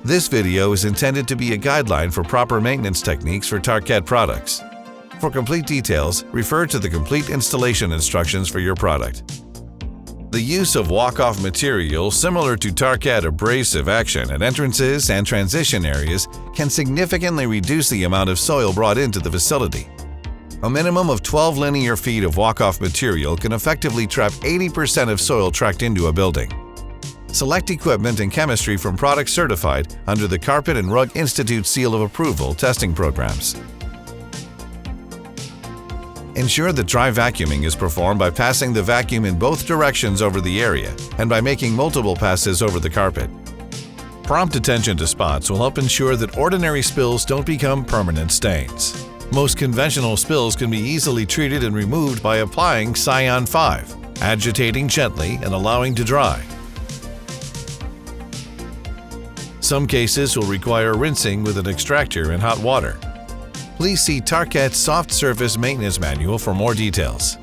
This video is intended to be a guideline for proper maintenance techniques for Tarkett products. For complete details, refer to the complete installation instructions for your product. The use of walk-off material similar to Tarkett abrasive action at entrances and transition areas can significantly reduce the amount of soil brought into the facility. A minimum of 12 linear feet of walk-off material can effectively trap 80% of soil tracked into a building. Select equipment and chemistry from products certified under the Carpet and Rug Institute Seal of Approval testing programs. Ensure that dry vacuuming is performed by passing the vacuum in both directions over the area and by making multiple passes over the carpet. Prompt attention to spots will help ensure that ordinary spills don't become permanent stains. Most conventional spills can be easily treated and removed by applying Cyan 5, agitating gently and allowing to dry. Some cases will require rinsing with an extractor in hot water. Please see Tarkett's Soft Surface Maintenance Manual for more details.